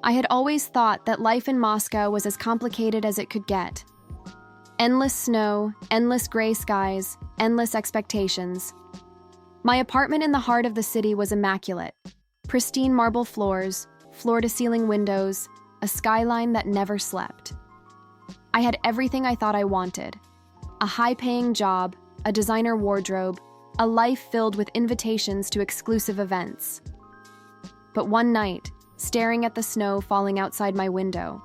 I had always thought that life in Moscow was as complicated as it could get. Endless snow, endless gray skies, endless expectations. My apartment in the heart of the city was immaculate. Pristine marble floors, floor-to-ceiling windows, a skyline that never slept. I had everything I thought I wanted. A high-paying job, a designer wardrobe, a life filled with invitations to exclusive events. But one night, staring at the snow falling outside my window,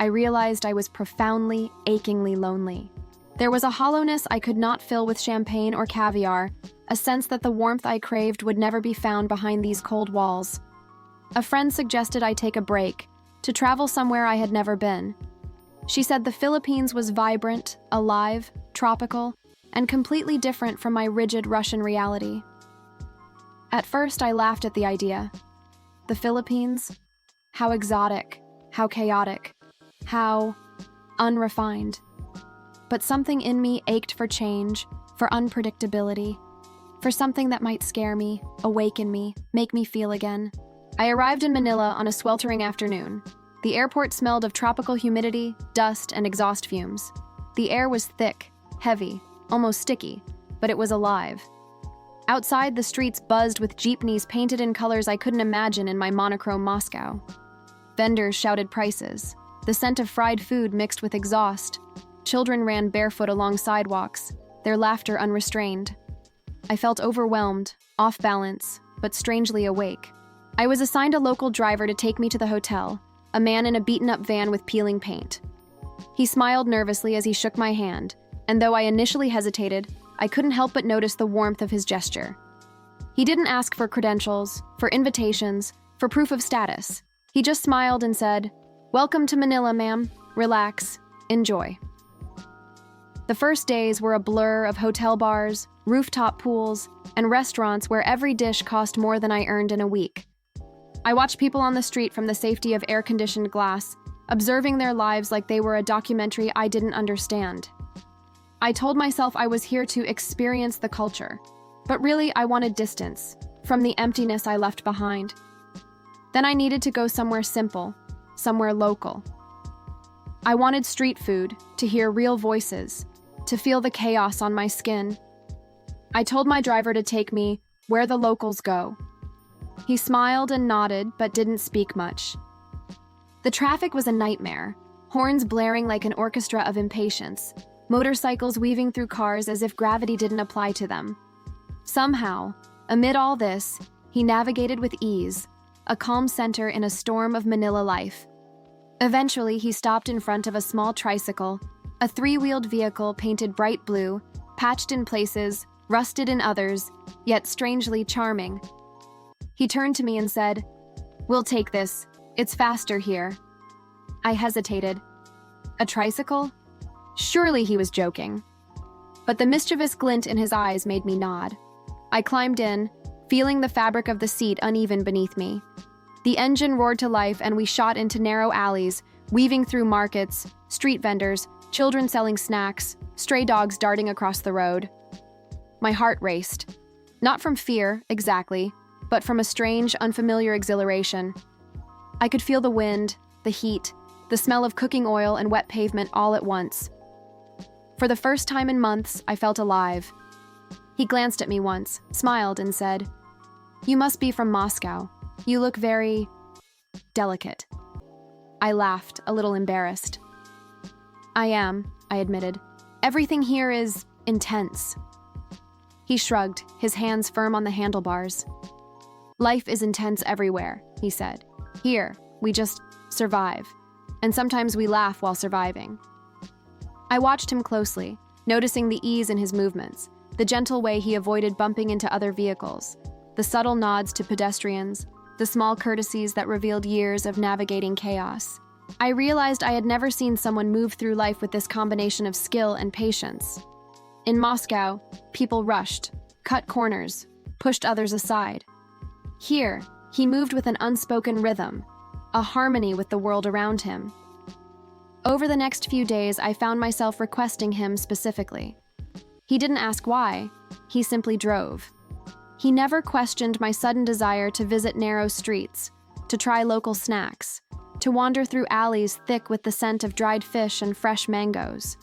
I realized I was profoundly, achingly lonely. There was a hollowness I could not fill with champagne or caviar, a sense that the warmth I craved would never be found behind these cold walls. A friend suggested I take a break, to travel somewhere I had never been. She said the Philippines was vibrant, alive, tropical, and completely different from my rigid Russian reality. At first, I laughed at the idea. The Philippines? How exotic, how chaotic, how unrefined. But something in me ached for change, for unpredictability, for something that might scare me, awaken me, make me feel again. I arrived in Manila on a sweltering afternoon. The airport smelled of tropical humidity, dust, and exhaust fumes. The air was thick, heavy, almost sticky, but it was alive. Outside, the streets buzzed with jeepneys painted in colors I couldn't imagine in my monochrome Moscow. Vendors shouted prices. The scent of fried food mixed with exhaust. Children ran barefoot along sidewalks, their laughter unrestrained. I felt overwhelmed, off balance, but strangely awake. I was assigned a local driver to take me to the hotel, a man in a beaten-up van with peeling paint. He smiled nervously as he shook my hand, and though I initially hesitated, I couldn't help but notice the warmth of his gesture. He didn't ask for credentials, for invitations, for proof of status. He just smiled and said, "Welcome to Manila, ma'am. Relax. Enjoy." The first days were a blur of hotel bars, rooftop pools, and restaurants where every dish cost more than I earned in a week. I watched people on the street from the safety of air-conditioned glass, observing their lives like they were a documentary I didn't understand. I told myself I was here to experience the culture, but really I wanted distance from the emptiness I left behind. Then I needed to go somewhere simple, somewhere local. I wanted street food, to hear real voices, to feel the chaos on my skin. I told my driver to take me where the locals go. He smiled and nodded, but didn't speak much. The traffic was a nightmare, horns blaring like an orchestra of impatience, motorcycles weaving through cars as if gravity didn't apply to them. Somehow, amid all this, he navigated with ease, a calm center in a storm of Manila life. Eventually, he stopped in front of a small tricycle, a three-wheeled vehicle painted bright blue, patched in places, rusted in others, yet strangely charming. He turned to me and said, "We'll take this. It's faster here." I hesitated. A tricycle? Surely he was joking. But the mischievous glint in his eyes made me nod. I climbed in, feeling the fabric of the seat uneven beneath me. The engine roared to life and we shot into narrow alleys, weaving through markets, street vendors, children selling snacks, stray dogs darting across the road. My heart raced. Not from fear, exactly, but from a strange, unfamiliar exhilaration. I could feel the wind, the heat, the smell of cooking oil and wet pavement all at once. For the first time in months, I felt alive. He glanced at me once, smiled, and said, "You must be from Moscow. You look very delicate." I laughed, a little embarrassed. "I am," I admitted. "Everything here is intense." He shrugged, his hands firm on the handlebars. "Life is intense everywhere," he said. "Here, we just survive. And sometimes we laugh while surviving." I watched him closely, noticing the ease in his movements, the gentle way he avoided bumping into other vehicles, the subtle nods to pedestrians, the small courtesies that revealed years of navigating chaos. I realized I had never seen someone move through life with this combination of skill and patience. In Moscow, people rushed, cut corners, pushed others aside. Here, he moved with an unspoken rhythm, a harmony with the world around him. Over the next few days, I found myself requesting him specifically. He didn't ask why, he simply drove. He never questioned my sudden desire to visit narrow streets, to try local snacks, to wander through alleys thick with the scent of dried fish and fresh mangoes.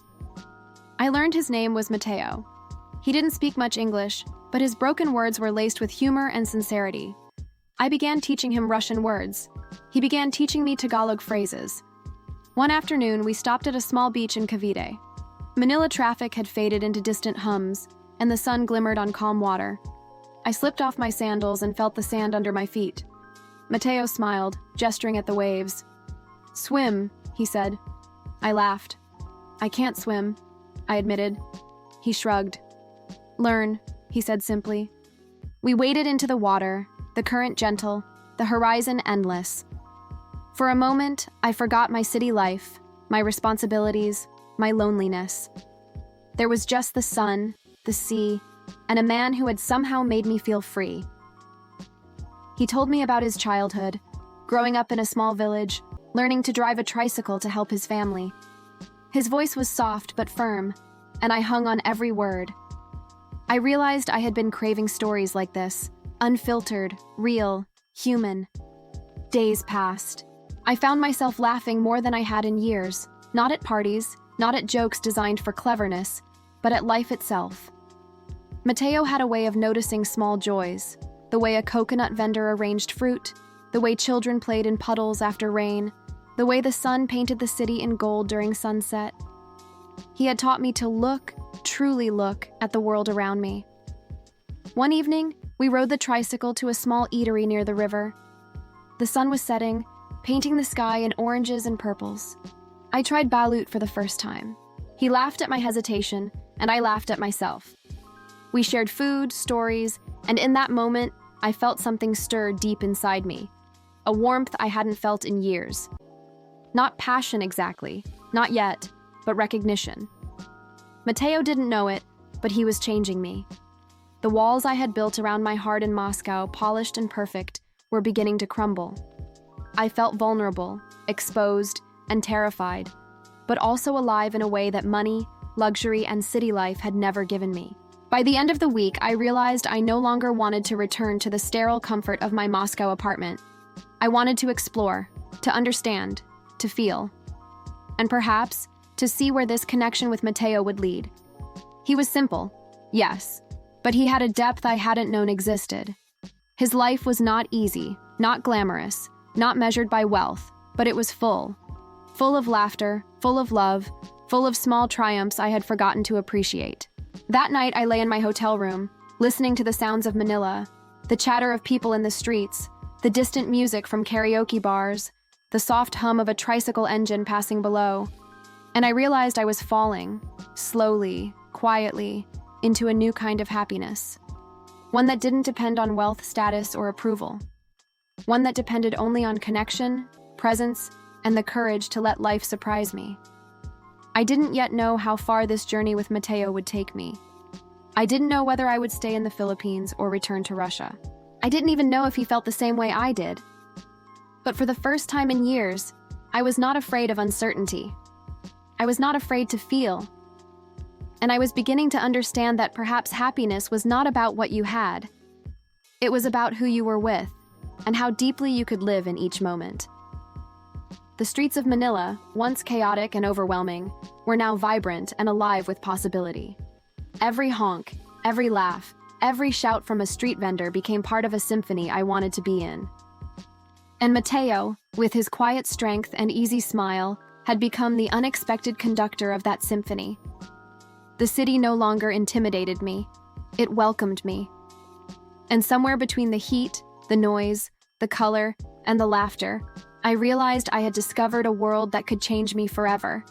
I learned his name was Mateo. He didn't speak much English, but his broken words were laced with humor and sincerity. I began teaching him Russian words. He began teaching me Tagalog phrases. One afternoon, we stopped at a small beach in Cavite. Manila traffic had faded into distant hums, and the sun glimmered on calm water. I slipped off my sandals and felt the sand under my feet. Mateo smiled, gesturing at the waves. "Swim," he said. I laughed. "I can't swim," I admitted. He shrugged. "Learn," he said simply. We waded into the water, the current gentle, the horizon endless. For a moment, I forgot my city life, my responsibilities, my loneliness. There was just the sun, the sea, and a man who had somehow made me feel free. He told me about his childhood, growing up in a small village, learning to drive a tricycle to help his family. His voice was soft but firm, and I hung on every word. I realized I had been craving stories like this, unfiltered, real, human. Days passed. I found myself laughing more than I had in years, not at parties, not at jokes designed for cleverness, but at life itself. Mateo had a way of noticing small joys, the way a coconut vendor arranged fruit, the way children played in puddles after rain, the way the sun painted the city in gold during sunset. He had taught me to look, truly look, at the world around me. One evening, we rode the tricycle to a small eatery near the river. The sun was setting, painting the sky in oranges and purples. I tried balut for the first time. He laughed at my hesitation, and I laughed at myself. We shared food, stories, and in that moment, I felt something stir deep inside me, a warmth I hadn't felt in years. Not passion exactly, not yet, but recognition. Mateo didn't know it, but he was changing me. The walls I had built around my heart in Moscow, polished and perfect, were beginning to crumble. I felt vulnerable, exposed, and terrified, but also alive in a way that money, luxury, and city life had never given me. By the end of the week, I realized I no longer wanted to return to the sterile comfort of my Moscow apartment. I wanted to explore, to understand, to feel, and perhaps to see where this connection with Mateo would lead. He was simple, yes, but he had a depth I hadn't known existed. His life was not easy, not glamorous, not measured by wealth, but it was full of laughter, full of love, full of small triumphs I had forgotten to appreciate. That night, I lay in my hotel room, listening to the sounds of Manila, the chatter of people in the streets, the distant music from karaoke bars, the soft hum of a tricycle engine passing below. And I realized I was falling, slowly, quietly, into a new kind of happiness. One that didn't depend on wealth, status, or approval. One that depended only on connection, presence, and the courage to let life surprise me. I didn't yet know how far this journey with Mateo would take me. I didn't know whether I would stay in the Philippines or return to Russia. I didn't even know if he felt the same way I did. But for the first time in years, I was not afraid of uncertainty. I was not afraid to feel. And I was beginning to understand that perhaps happiness was not about what you had. It was about who you were with, and how deeply you could live in each moment. The streets of Manila, once chaotic and overwhelming, were now vibrant and alive with possibility. Every honk, every laugh, every shout from a street vendor became part of a symphony I wanted to be in. And Mateo, with his quiet strength and easy smile, had become the unexpected conductor of that symphony. The city no longer intimidated me. It welcomed me. And somewhere between the heat, the noise, the color, and the laughter, I realized I had discovered a world that could change me forever.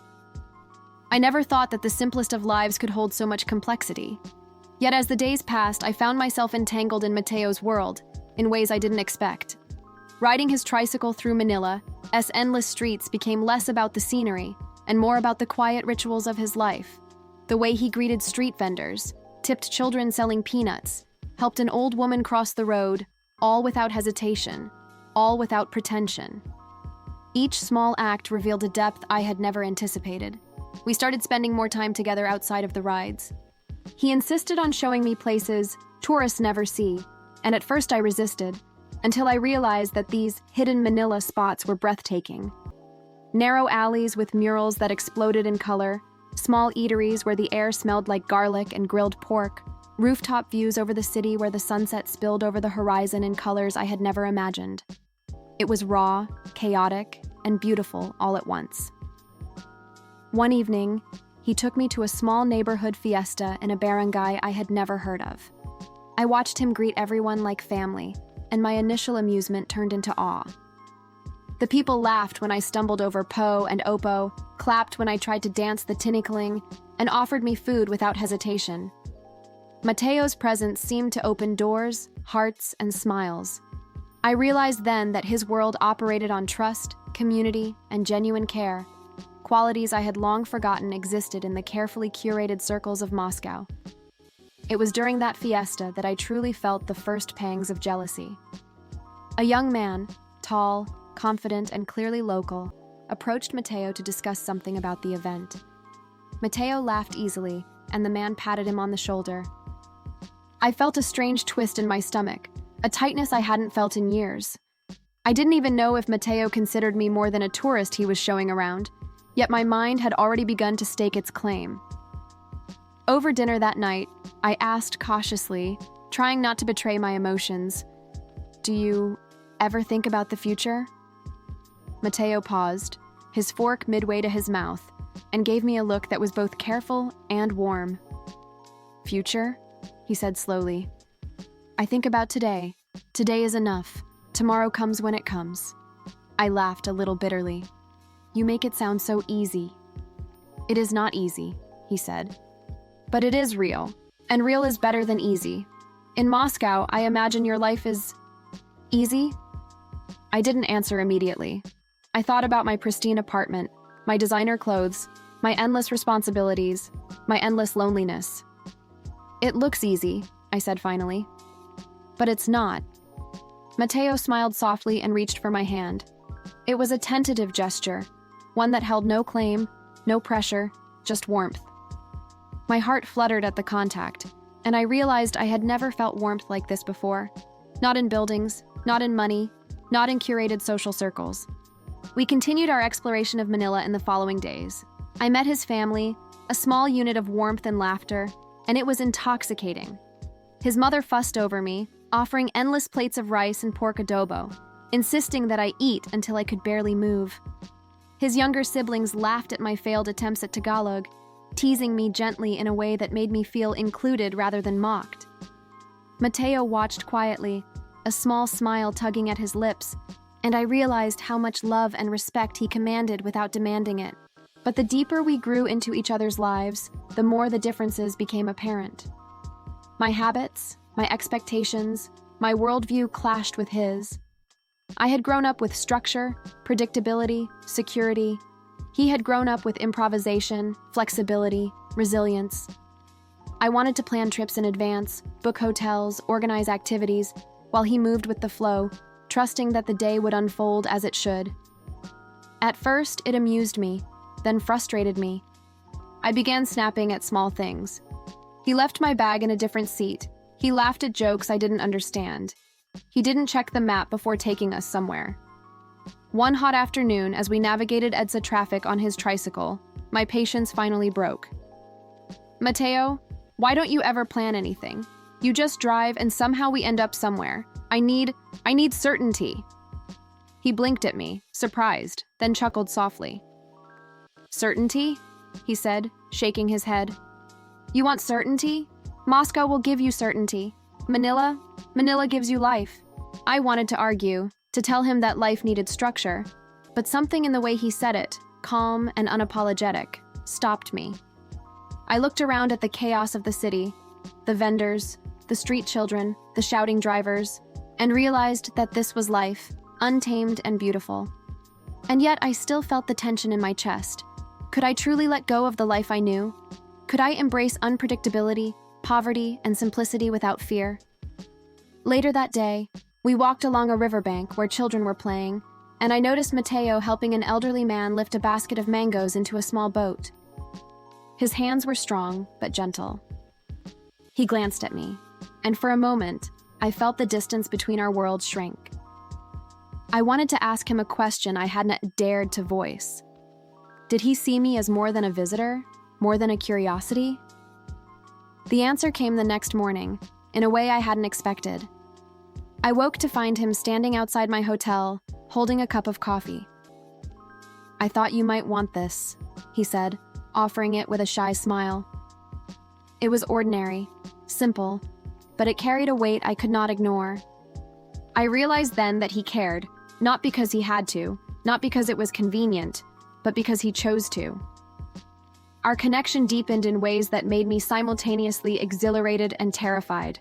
I never thought that the simplest of lives could hold so much complexity. Yet as the days passed, I found myself entangled in Mateo's world, in ways I didn't expect. Riding his tricycle through Manila's endless streets became less about the scenery and more about the quiet rituals of his life. The way he greeted street vendors, tipped children selling peanuts, helped an old woman cross the road, all without hesitation, all without pretension. Each small act revealed a depth I had never anticipated. We started spending more time together outside of the rides. He insisted on showing me places tourists never see, and at first I resisted. until I realized that these hidden Manila spots were breathtaking. Narrow alleys with murals that exploded in color, small eateries where the air smelled like garlic and grilled pork, rooftop views over the city where the sunset spilled over the horizon in colors I had never imagined. It was raw, chaotic, and beautiful all at once. One evening, he took me to a small neighborhood fiesta in a barangay I had never heard of. I watched him greet everyone like family, and my initial amusement turned into awe. The people laughed when I stumbled over po and opo, clapped when I tried to dance the tinikling, and offered me food without hesitation. Mateo's presence seemed to open doors, hearts, and smiles. I realized then that his world operated on trust, community, and genuine care, qualities I had long forgotten existed in the carefully curated circles of Moscow. It was during that fiesta that I truly felt the first pangs of jealousy. A young man, tall, confident, and clearly local, approached Mateo to discuss something about the event. Mateo laughed easily, and the man patted him on the shoulder. I felt a strange twist in my stomach, a tightness I hadn't felt in years. I didn't even know if Mateo considered me more than a tourist he was showing around, yet my mind had already begun to stake its claim. Over dinner that night, I asked cautiously, trying not to betray my emotions, "Do you ever think about the future?" Mateo paused, his fork midway to his mouth, and gave me a look that was both careful and warm. "Future?" he said slowly. "I think about today. Today is enough. Tomorrow comes when it comes." I laughed a little bitterly. "You make it sound so easy." "It is not easy," he said. "But it is real, and real is better than easy. In Moscow, I imagine your life is easy?" I didn't answer immediately. I thought about my pristine apartment, my designer clothes, my endless responsibilities, my endless loneliness. "It looks easy," I said finally. "But it's not." Mateo smiled softly and reached for my hand. It was a tentative gesture, one that held no claim, no pressure, just warmth. My heart fluttered at the contact, and I realized I had never felt warmth like this before. Not in buildings, not in money, not in curated social circles. We continued our exploration of Manila in the following days. I met his family, a small unit of warmth and laughter, and it was intoxicating. His mother fussed over me, offering endless plates of rice and pork adobo, insisting that I eat until I could barely move. His younger siblings laughed at my failed attempts at Tagalog, teasing me gently in a way that made me feel included rather than mocked. Mateo watched quietly, a small smile tugging at his lips, and I realized how much love and respect he commanded without demanding it. But the deeper we grew into each other's lives, the more the differences became apparent. My habits, my expectations, my worldview clashed with his. I had grown up with structure, predictability, security. He had grown up with improvisation, flexibility, resilience. I wanted to plan trips in advance, book hotels, organize activities, while he moved with the flow, trusting that the day would unfold as it should. At first, it amused me, then frustrated me. I began snapping at small things. He left my bag in a different seat. He laughed at jokes I didn't understand. He didn't check the map before taking us somewhere. One hot afternoon, as we navigated EDSA traffic on his tricycle, my patience finally broke. "Mateo, why don't you ever plan anything? You just drive and somehow we end up somewhere. I need certainty." He blinked at me, surprised, then chuckled softly. "Certainty?" he said, shaking his head. "You want certainty? Moscow will give you certainty. Manila gives you life." I wanted to argue, to tell him that life needed structure, but something in the way he said it, calm and unapologetic, stopped me. I looked around at the chaos of the city, the vendors, the street children, the shouting drivers, and realized that this was life, untamed and beautiful. And yet I still felt the tension in my chest. Could I truly let go of the life I knew? Could I embrace unpredictability, poverty, and simplicity without fear? Later that day, we walked along a riverbank where children were playing, and I noticed Mateo helping an elderly man lift a basket of mangoes into a small boat. His hands were strong, but gentle. He glanced at me, and for a moment, I felt the distance between our worlds shrink. I wanted to ask him a question I hadn't dared to voice. Did he see me as more than a visitor? More than a curiosity? The answer came the next morning, in a way I hadn't expected. I woke to find him standing outside my hotel, holding a cup of coffee. "I thought you might want this," he said, offering it with a shy smile. It was ordinary, simple, but it carried a weight I could not ignore. I realized then that he cared, not because he had to, not because it was convenient, but because he chose to. Our connection deepened in ways that made me simultaneously exhilarated and terrified.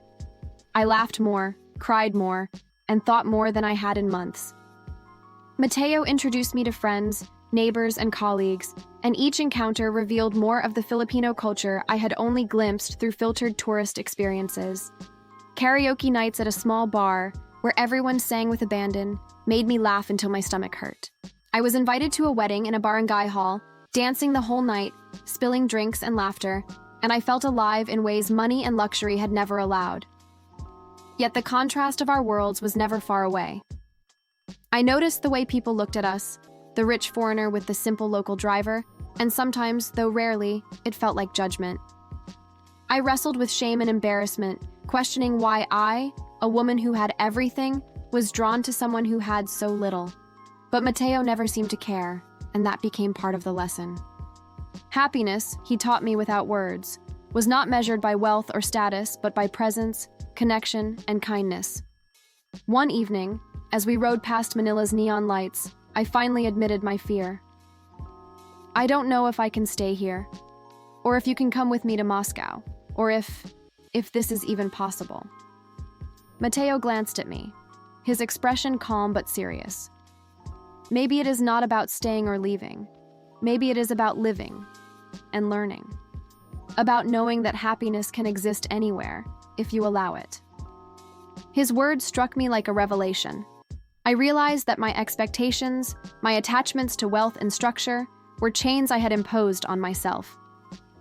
I laughed more, cried more, and thought more than I had in months. Mateo introduced me to friends, neighbors, and colleagues, and each encounter revealed more of the Filipino culture I had only glimpsed through filtered tourist experiences. Karaoke nights at a small bar, where everyone sang with abandon, made me laugh until my stomach hurt. I was invited to a wedding in a barangay hall, dancing the whole night, spilling drinks and laughter, and I felt alive in ways money and luxury had never allowed. Yet the contrast of our worlds was never far away. I noticed the way people looked at us, the rich foreigner with the simple local driver, and sometimes, though rarely, it felt like judgment. I wrestled with shame and embarrassment, questioning why I, a woman who had everything, was drawn to someone who had so little. But Mateo never seemed to care, and that became part of the lesson. Happiness, he taught me without words, was not measured by wealth or status, but by presence, connection, and kindness. One evening, as we rode past Manila's neon lights, I finally admitted my fear. "I don't know if I can stay here, or if you can come with me to Moscow, or if this is even possible." Mateo glanced at me, his expression calm but serious. "Maybe it is not about staying or leaving. Maybe it is about living and learning. About knowing that happiness can exist anywhere, if you allow it." His words struck me like a revelation. I realized that my expectations, my attachments to wealth and structure, were chains I had imposed on myself.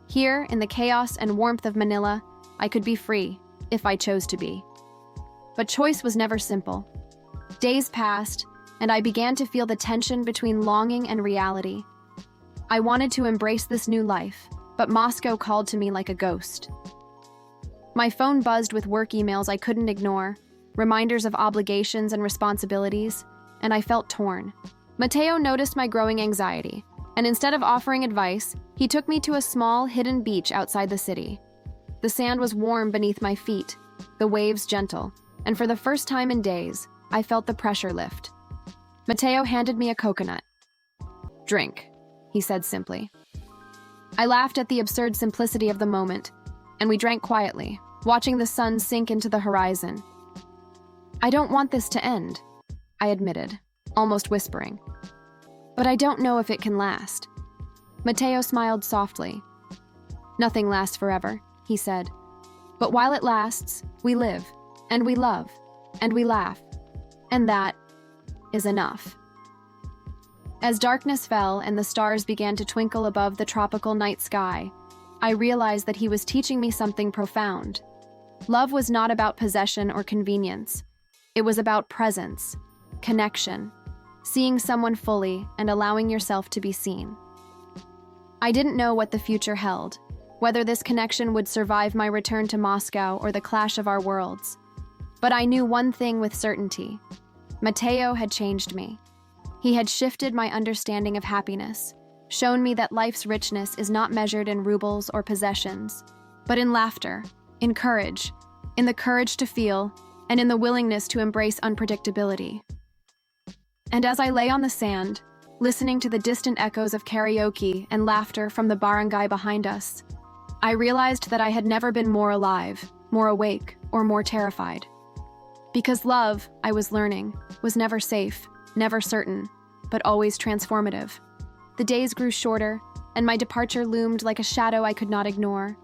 Here, in the chaos and warmth of Manila, I could be free, if I chose to be. But choice was never simple. Days passed, and I began to feel the tension between longing and reality. I wanted to embrace this new life, but Moscow called to me like a ghost. My phone buzzed with work emails I couldn't ignore, reminders of obligations and responsibilities, and I felt torn. Mateo noticed my growing anxiety, and instead of offering advice, he took me to a small, hidden beach outside the city. The sand was warm beneath my feet, the waves gentle, and for the first time in days, I felt the pressure lift. Mateo handed me a coconut. "Drink," he said simply. I laughed at the absurd simplicity of the moment, and we drank quietly, watching the sun sink into the horizon. "I don't want this to end," I admitted, almost whispering. "But I don't know if it can last." Mateo smiled softly. "Nothing lasts forever," he said. "But while it lasts, we live, and we love, and we laugh. And that is enough." As darkness fell and the stars began to twinkle above the tropical night sky, I realized that he was teaching me something profound. Love was not about possession or convenience. It was about presence, connection, seeing someone fully and allowing yourself to be seen. I didn't know what the future held, whether this connection would survive my return to Moscow or the clash of our worlds. But I knew one thing with certainty. Mateo had changed me. He had shifted my understanding of happiness, shown me that life's richness is not measured in rubles or possessions, but in laughter, in courage, in the courage to feel, and in the willingness to embrace unpredictability. And as I lay on the sand, listening to the distant echoes of karaoke and laughter from the barangay behind us, I realized that I had never been more alive, more awake, or more terrified. Because love, I was learning, was never safe, never certain, but always transformative. The days grew shorter, and my departure loomed like a shadow I could not ignore.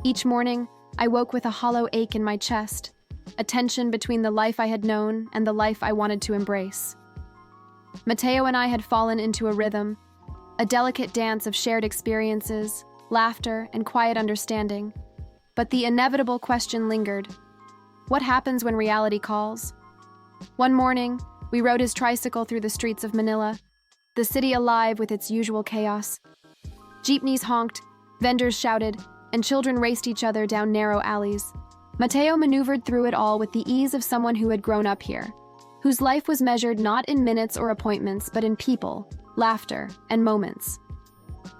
Each morning, I woke with a hollow ache in my chest, a tension between the life I had known and the life I wanted to embrace. Mateo and I had fallen into a rhythm, a delicate dance of shared experiences, laughter, and quiet understanding. But the inevitable question lingered. What happens when reality calls? One morning, we rode his tricycle through the streets of Manila, the city alive with its usual chaos. Jeepneys honked, vendors shouted, and children raced each other down narrow alleys. Mateo maneuvered through it all with the ease of someone who had grown up here, whose life was measured not in minutes or appointments, but in people, laughter, and moments.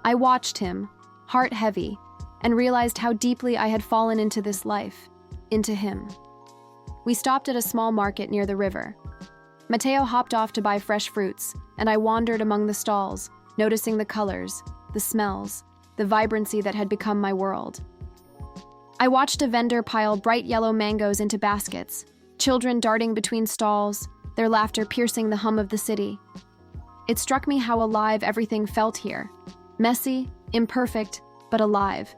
I watched him, heart heavy, and realized how deeply I had fallen into this life, into him. We stopped at a small market near the river. Mateo hopped off to buy fresh fruits, and I wandered among the stalls, noticing the colors, the smells, the vibrancy that had become my world. I watched a vendor pile bright yellow mangoes into baskets, children darting between stalls, their laughter piercing the hum of the city. It struck me how alive everything felt here, messy, imperfect, but alive.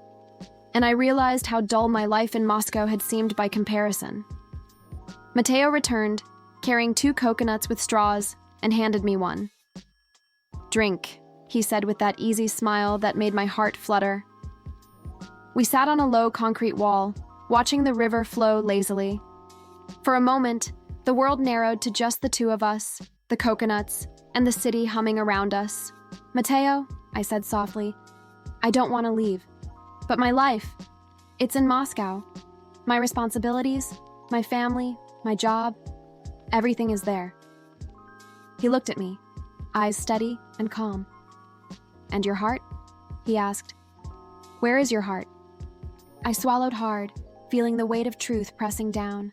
And I realized how dull my life in Moscow had seemed by comparison. Mateo returned, carrying 2 coconuts with straws, and handed me one. "Drink," he said with that easy smile that made my heart flutter. We sat on a low concrete wall, watching the river flow lazily. For a moment, the world narrowed to just the 2 of us, the coconuts, and the city humming around us. "Mateo," I said softly, "I don't want to leave. But my life, it's in Moscow. My responsibilities, my family, my job, everything is there." He looked at me, eyes steady and calm. "And your heart?" he asked. "Where is your heart?" I swallowed hard, feeling the weight of truth pressing down.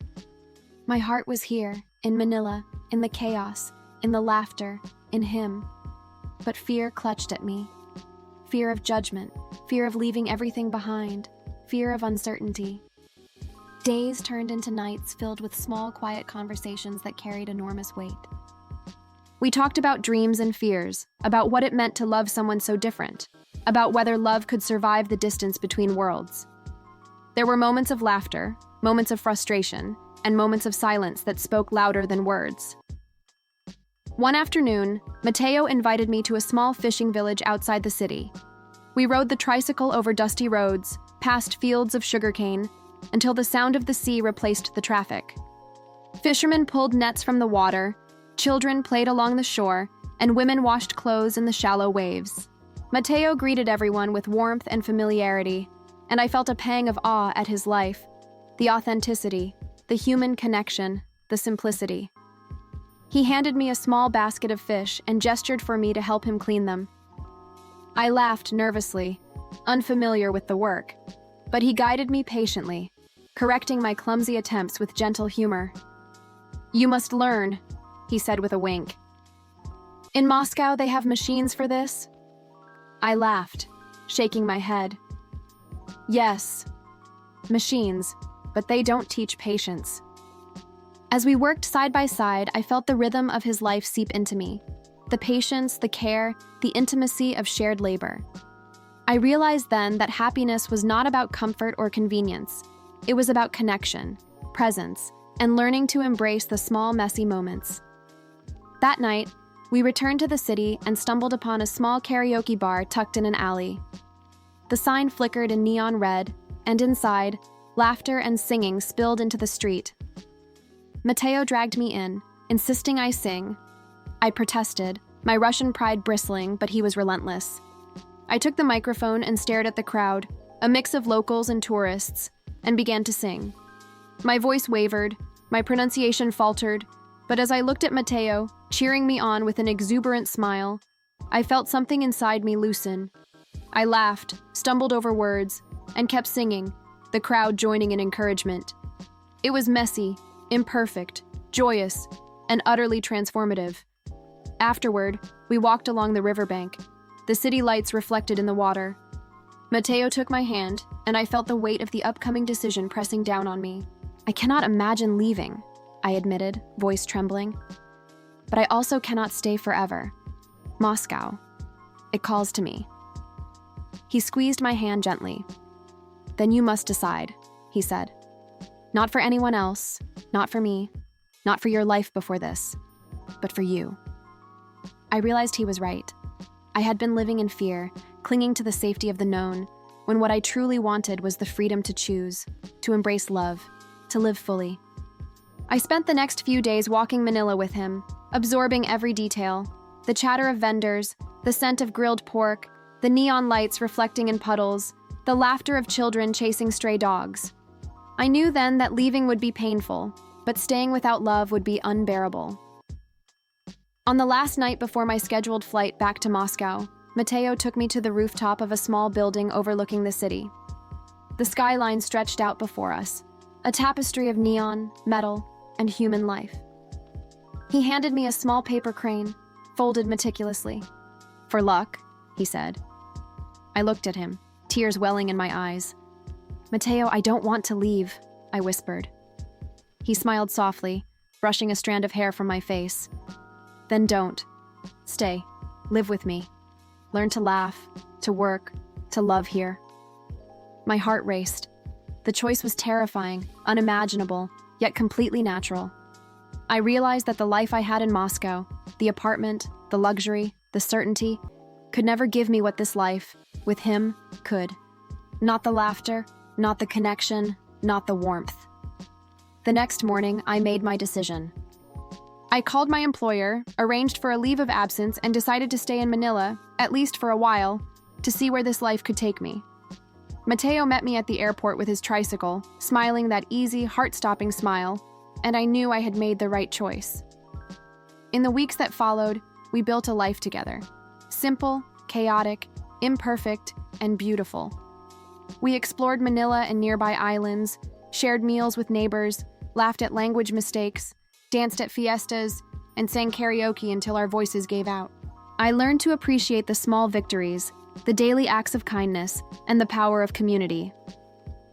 My heart was here, in Manila, in the chaos, in the laughter, in him. But fear clutched at me. Fear of judgment, fear of leaving everything behind, fear of uncertainty. Days turned into nights filled with small, quiet conversations that carried enormous weight. We talked about dreams and fears, about what it meant to love someone so different, about whether love could survive the distance between worlds. There were moments of laughter, moments of frustration, and moments of silence that spoke louder than words. One afternoon, Mateo invited me to a small fishing village outside the city. We rode the tricycle over dusty roads, past fields of sugarcane, until the sound of the sea replaced the traffic. Fishermen pulled nets from the water, children played along the shore, and women washed clothes in the shallow waves. Mateo greeted everyone with warmth and familiarity, and I felt a pang of awe at his life, the authenticity, the human connection, the simplicity. He handed me a small basket of fish and gestured for me to help him clean them. I laughed nervously, unfamiliar with the work, but he guided me patiently, correcting my clumsy attempts with gentle humor. "You must learn," he said with a wink. "In Moscow, they have machines for this?" I laughed, shaking my head. "Yes, machines, but they don't teach patience." As we worked side by side, I felt the rhythm of his life seep into me, the patience, the care, the intimacy of shared labor. I realized then that happiness was not about comfort or convenience. It was about connection, presence, and learning to embrace the small, messy moments. That night, we returned to the city and stumbled upon a small karaoke bar tucked in an alley. The sign flickered in neon red, and inside, laughter and singing spilled into the street. Mateo dragged me in, insisting I sing. I protested, my Russian pride bristling, but he was relentless. I took the microphone and stared at the crowd, a mix of locals and tourists, and began to sing. My voice wavered, my pronunciation faltered, but as I looked at Mateo, cheering me on with an exuberant smile, I felt something inside me loosen. I laughed, stumbled over words, and kept singing, the crowd joining in encouragement. It was messy, imperfect, joyous, and utterly transformative. Afterward, we walked along the riverbank, the city lights reflected in the water. Mateo took my hand, and I felt the weight of the upcoming decision pressing down on me. "I cannot imagine leaving," I admitted, voice trembling. "But I also cannot stay forever. Moscow. It calls to me." He squeezed my hand gently. "Then you must decide," he said. "Not for anyone else, not for me, not for your life before this, but for you." I realized he was right. I had been living in fear, clinging to the safety of the known, when what I truly wanted was the freedom to choose, to embrace love, to live fully. I spent the next few days walking Manila with him, absorbing every detail: the chatter of vendors, the scent of grilled pork, the neon lights reflecting in puddles, the laughter of children chasing stray dogs. I knew then that leaving would be painful, but staying without love would be unbearable. On the last night before my scheduled flight back to Moscow, Mateo took me to the rooftop of a small building overlooking the city. The skyline stretched out before us, a tapestry of neon, metal, and human life. He handed me a small paper crane, folded meticulously. "For luck," he said. I looked at him, tears welling in my eyes. "Mateo, I don't want to leave," I whispered. He smiled softly, brushing a strand of hair from my face. "Then don't. Stay. Live with me. Learn to laugh, to work, to love here." My heart raced. The choice was terrifying, unimaginable, yet completely natural. I realized that the life I had in Moscow, the apartment, the luxury, the certainty, could never give me what this life, with him, could. Not the laughter, not the connection, not the warmth. The next morning, I made my decision. I called my employer, arranged for a leave of absence, and decided to stay in Manila, at least for a while, to see where this life could take me. Mateo met me at the airport with his tricycle, smiling that easy, heart-stopping smile, and I knew I had made the right choice. In the weeks that followed, we built a life together. Simple, chaotic, imperfect, and beautiful. We explored Manila and nearby islands, shared meals with neighbors, laughed at language mistakes, danced at fiestas, and sang karaoke until our voices gave out. I learned to appreciate the small victories, the daily acts of kindness, and the power of community.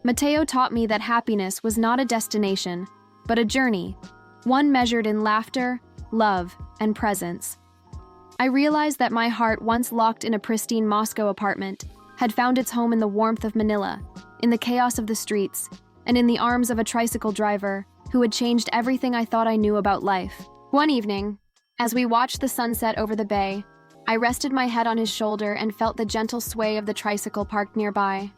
Mateo taught me that happiness was not a destination, but a journey, one measured in laughter, love, and presence. I realized that my heart, once locked in a pristine Moscow apartment, had found its home in the warmth of Manila, in the chaos of the streets, and in the arms of a tricycle driver who had changed everything I thought I knew about life. One evening, as we watched the sunset over the bay, I rested my head on his shoulder and felt the gentle sway of the tricycle parked nearby.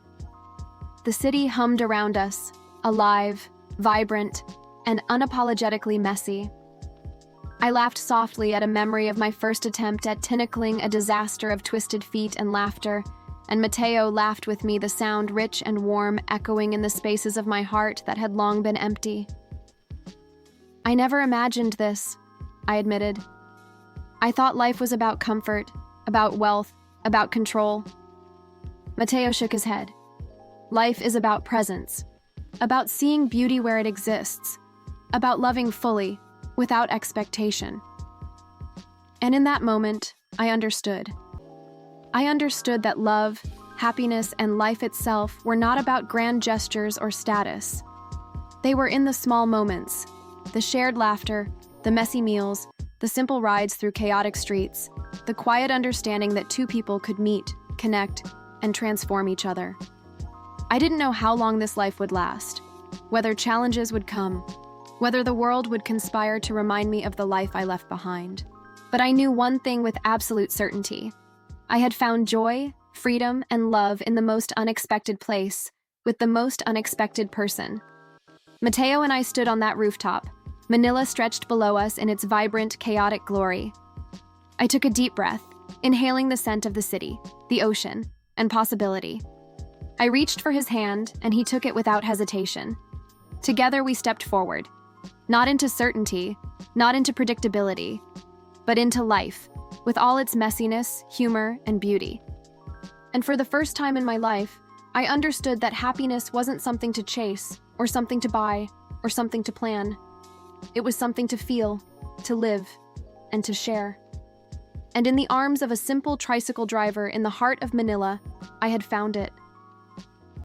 The city hummed around us, alive, vibrant, and unapologetically messy. I laughed softly at a memory of my first attempt at tickling a disaster of twisted feet and laughter, and Mateo laughed with me, the sound rich and warm, echoing in the spaces of my heart that had long been empty. "I never imagined this," I admitted. "I thought life was about comfort, about wealth, about control." Mateo shook his head. "Life is about presence, about seeing beauty where it exists, about loving fully, without expectation." And in that moment, I understood. I understood that love, happiness, and life itself were not about grand gestures or status. They were in the small moments, the shared laughter, the messy meals, the simple rides through chaotic streets, the quiet understanding that two people could meet, connect, and transform each other. I didn't know how long this life would last, whether challenges would come, whether the world would conspire to remind me of the life I left behind. But I knew one thing with absolute certainty. I had found joy, freedom, and love in the most unexpected place, with the most unexpected person. Mateo and I stood on that rooftop, Manila stretched below us in its vibrant, chaotic glory. I took a deep breath, inhaling the scent of the city, the ocean, and possibility. I reached for his hand, and he took it without hesitation. Together we stepped forward, not into certainty, not into predictability, but into life, with all its messiness, humor, and beauty. And for the first time in my life, I understood that happiness wasn't something to chase, or something to buy, or something to plan. It was something to feel, to live, and to share. And in the arms of a simple tricycle driver in the heart of Manila, I had found it.